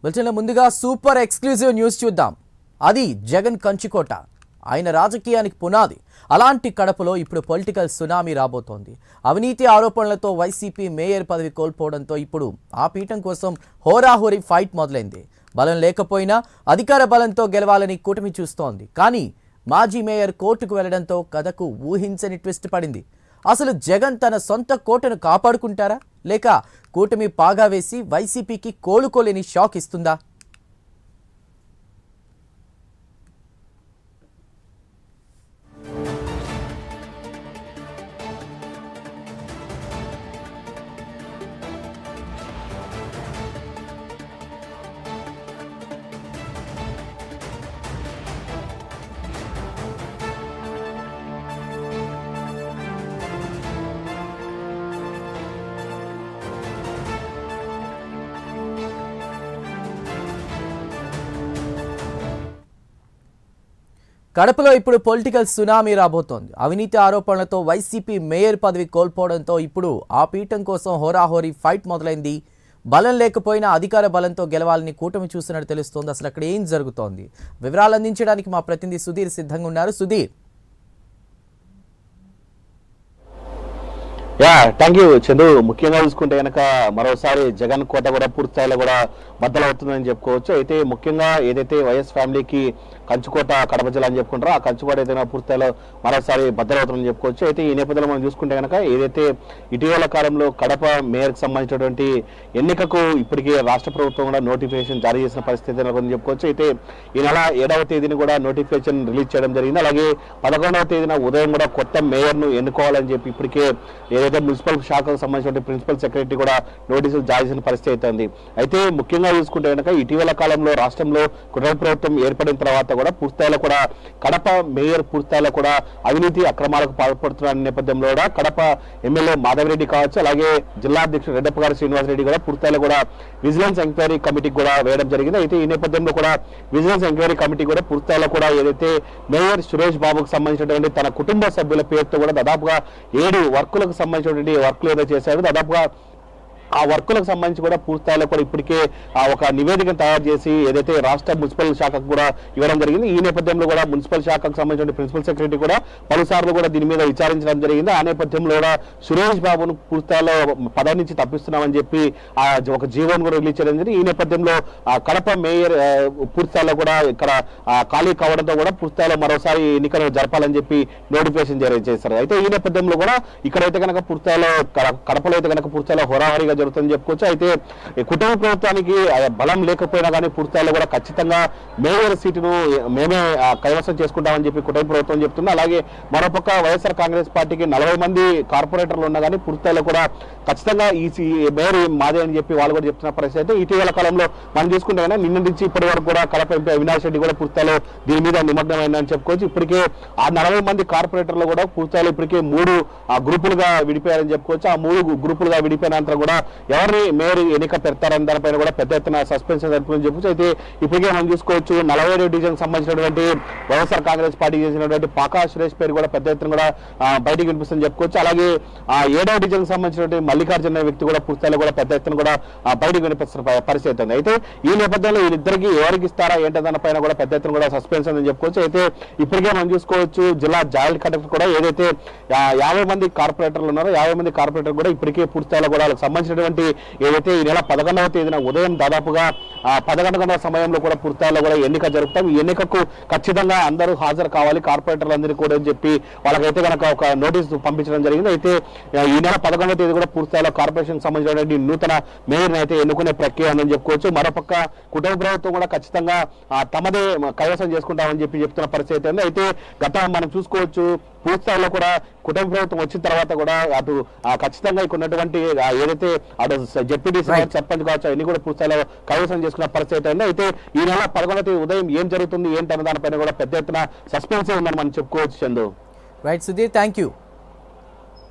బులెటిన్లో ముందుగా super exclusive news చూద్దాం. అది జగన్ కంచుకోట, ఆయన రాజకీయానికి పునాది. అలాంటి కడపలో ఇప్పుడు పొలిటికల్ సునామీ రాబోతోంది. అవినీతి ఆరోపణలతో వైసీపీ మేయర్ పదవి కోల్పోవడంతో ఇప్పుడు ఆ పీఠం కోసం హోరాహోరీ ఫైట్ మొదలైంది. బలం లేకపోయినా అధికార బలంతో గెలవాలని కూటమి చూస్తోంది. కానీ మాజీ మేయర్ కోర్టుకు వెళ్లడంతో కథకు ఊహించని ట్విస్ట్ పడింది. అసలు జగన్ తన సొంత కోటను కాపాడుకుంటారా, లేక కూటమి పాగా వేసి వైసీపీకి కోలుకోలేని షాక్ ఇస్తుందా? కడపలో ఇప్పుడు పొలిటికల్ సునామీ రాబోతోంది. అవినీతి ఆరోపణలతో వైసీపీ మేయర్ పదవి కోల్పోవడంతో ఇప్పుడు ఆ పీఠం కోసం హోరాహోరీ ఫైట్ మొదలైంది. బలం లేకపోయినా అధికార బలంతో గెలవాలని కూటమి చూసినట్టు తెలుస్తోంది. అసలు అక్కడ ఏం జరుగుతోంది? వివరాలు అందించడానికి మా ప్రతినిధి సుధీర్ సిద్ధంగా ఉన్నారు. సుధీర్. Thank you Chandu. ముఖ్యంగా చూసుకుంటే కనుక మరోసారి జగన్ కోట కూడా పూర్తి స్థాయిలో కూడా బద్దలవుతుందని చెప్పుకోవచ్చు. అయితే ముఖ్యంగా ఏదైతే వైఎస్ ఫ్యామిలీకి కంచుకోట కడప జిల్లా అని చెప్పుకుంటారో ఆ కంచుకోట ఏదైనా పూర్తి స్థాయిలో మరోసారి బద్దలవుతుందని చెప్పుకోవచ్చు. అయితే ఈ నేపథ్యంలో మనం చూసుకుంటే కనుక ఏదైతే ఇటీవల కాలంలో కడప మేయర్కి సంబంధించినటువంటి ఎన్నికకు ఇప్పటికే రాష్ట్ర ప్రభుత్వం కూడా నోటిఫికేషన్ జారీ చేసిన పరిస్థితి చెప్పుకోవచ్చు. అయితే ఈ నెల 7వ తేదీని కూడా నోటిఫికేషన్ రిలీజ్ చేయడం జరిగింది. అలాగే 11వ తేదీన ఉదయం కూడా కొత్త మేయర్ను ఎన్నుకోవాలని చెప్పి ఇప్పటికే ఏదైతే మున్సిపల్ శాఖకు సంబంధించిన ప్రిన్సిపల్ సెక్రటరీ కూడా నోటీసులు జారీ చేసిన పరిస్థితి అవుతుంది. అయితే ముఖ్యంగా చూసుకుంటే కనుక ఇటీవల కాలంలో రాష్ట్రంలో కుటుంబ ప్రభుత్వం ఏర్పడిన తర్వాత కూడా పూర్తిస్థాయిలో కూడా కడప మేయర్ పూర్తిస్థాయిలో కూడా అవినీతి అక్రమాలకు పాల్పడుతున్న నేపథ్యంలో కూడా కడప ఎమ్మెల్యే మాధవరెడ్డి కావచ్చు, అలాగే జిల్లా అధ్యక్షుడు రెడ్డప్ప గారు శ్రీనివాసరెడ్డి కూడా పూర్తిస్థాయిలో కూడా విజిలెన్స్ ఎంక్వైరీ కమిటీకి కూడా వేయడం జరిగింది. అయితే ఈ నేపథ్యంలో కూడా విజిలెన్స్ ఎంక్వైరీ కమిటీ కూడా పూర్తిస్థాయిలో కూడా ఏదైతే మేయర్ సురేష్ బాబుకు సంబంధించినటువంటి తన కుటుంబ సభ్యుల పేరుతో కూడా దాదాపుగా 7 వర్కులకు సంబంధించినటువంటి వర్కులు ఏదో చేశారు. దాదాపుగా ఆ వర్కులకు సంబంధించి కూడా పూర్తిస్థాయిలో కూడా ఇప్పటికే ఒక నివేదికను తయారు చేసి ఏదైతే రాష్ట్ర మున్సిపల్ శాఖకు కూడా ఇవ్వడం జరిగింది. ఈ నేపథ్యంలో కూడా మున్సిపల్ శాఖకు సంబంధించిన ప్రిన్సిపల్ సెక్రటరీ కూడా పలుసార్లు కూడా దీని మీద విచారించడం జరిగింది. ఆ నేపథ్యంలో కూడా సురేష్ బాబును పూర్తిస్థాయిలో పదవి నుంచి తప్పిస్తున్నామని చెప్పి ఒక జీవోను కూడా రిలీజ్ చేయడం జరిగింది. ఈ నేపథ్యంలో కడప మేయర్ పూర్తిస్థాయిలో కూడా ఇక్కడ ఖాళీ కావడంతో కూడా పూర్తిస్థాయిలో మరోసారి ఎన్నికలు జరపాలని చెప్పి నోటిఫికేషన్ జారీ చేశారు. అయితే ఈ నేపథ్యంలో కూడా ఇక్కడైతే కనుక పూర్తిస్థాయిలో కడపలో అయితే కనుక పూర్తిస్థాయిలో హోరాహోరీగా జరుగుతుందని చెప్పుకోవచ్చు. అయితే కుటుంబ ప్రభుత్వానికి బలం లేకపోయినా కానీ పూర్తిస్థాయిలో కూడా ఖచ్చితంగా మేయర్ సీటును మేమే కైవసం చేసుకుంటామని చెప్పి కుటుంబ ప్రభుత్వం చెప్తుంది. అలాగే మరోపక్క వైఎస్ఆర్ కాంగ్రెస్ పార్టీకి 40 మంది కార్పొరేటర్లు ఉన్నా కానీ పూర్తిస్థాయిలో కూడా ఖచ్చితంగా ఈ మేయర్ మాదే అని చెప్పి వాళ్ళు కూడా చెప్తున్న పరిస్థితి. అయితే ఇటీవల కాలంలో మనం చూసుకుంటే కానీ నిన్న నుంచి ఇప్పటి వరకు కూడా కడప ఎంపీ అవినాష్ రెడ్డి కూడా పూర్తిస్థాయిలో దీని మీద నిమగ్నమైందని చెప్పుకోవచ్చు. ఇప్పటికే ఆ 40 మంది కార్పొరేటర్లు కూడా పూర్తిస్థాయిలో ఇప్పటికే 3 గ్రూపులుగా విడిపోయారని చెప్పుకోవచ్చు. ఆ 3 గ్రూపులుగా విడిపోయినంత కూడా ఎవరిని మేయర్ ఎన్నిక పెడతారని దానిపైన కూడా పెద్ద ఎత్తున సస్పెన్షన్ జరుపుతుందని చెప్పొచ్చు. అయితే ఇప్పటికే మనం చూసుకోవచ్చు 47వ డివిజన్ సంబంధించినటువంటి వైఎస్ఆర్ కాంగ్రెస్ పార్టీ చేసినటువంటి పాకా సురేష్ పేరు కూడా పెద్ద ఎత్తున కూడా బయటకు వినిపిస్తుందని చెప్పుకోవచ్చు. అలాగే 7వ డివిజన్ సంబంధించినటువంటి మల్లికార్జున వ్యక్తి కూడా పూర్తిస్థాయిలో కూడా పెద్ద ఎత్తున కూడా బయటకు వినిపిస్తున్న పరిస్థితి ఉంది. అయితే ఈ నేపథ్యంలో వీళ్ళిద్దరికి ఎవరికి ఇస్తారా ఏంటో దానిపైన కూడా పెద్ద ఎత్తున కూడా సస్పెన్షన్ అని చెప్పుకోవచ్చు. అయితే ఇప్పటికే మనం చూసుకోవచ్చు జిల్లా జాయింట్ కలెక్టర్ కూడా ఏదైతే 50 మంది కార్పొరేటర్లు ఉన్నారో 50 మంది కార్పొరేటర్ కూడా ఇప్పటికే పూర్తిస్థాయిలో కూడా వాళ్ళకి సంబంధించినటువంటి ఏదైతే ఈ నెల 11వ తేదీన ఉదయం దాదాపుగా 11 గంటల సమయంలో కూడా పూర్తిస్థాయిలో కూడా ఎన్నిక జరుపుతాం. ఈ ఎన్నికకు ఖచ్చితంగా అందరూ హాజరు కావాలి కార్పొరేటర్లు అందరూ కూడా అని చెప్పి వాళ్ళకైతే కనుక ఒక నోటీసు పంపించడం జరిగింది. అయితే ఈ నెల 11వ తేదీ కూడా పూర్తిస్థాయిలో కార్పొరేషన్ సంబంధించినటువంటి నూతన మేయర్ని అయితే ఎన్నుకునే ప్రక్రియ ఉందని చెప్పుకోవచ్చు. మరోపక్క కుటుంబ ప్రభుత్వం కూడా ఖచ్చితంగా తమదే కైవసం చేసుకుంటామని చెప్పి చెప్తున్న పరిస్థితి ఉంది. అయితే మనం చూసుకోవచ్చు పూర్తిస్థాయిలో కూడా కుటుంబ ప్రభుత్వం వచ్చిన తర్వాత కూడా అటు ఖచ్చితంగా ఇక్కడ ఉన్నటువంటి ఏదైతే అటు జెడ్పీటీ సర్పంచ్ కావచ్చు అన్ని కూడా పూర్తిస్థాయిలో కైవసం చేసుకున్న పరిస్థితి ఉంది. అయితే ఈ నెల 11వ తేదీ ఉదయం ఏం జరుగుతుంది ఏంటన్న దానిపైన కూడా పెద్ద ఎత్తున సస్పెన్స్ ఉందని మనం చెప్పుకోవచ్చు. Chandu. Right Sudheer, thank you.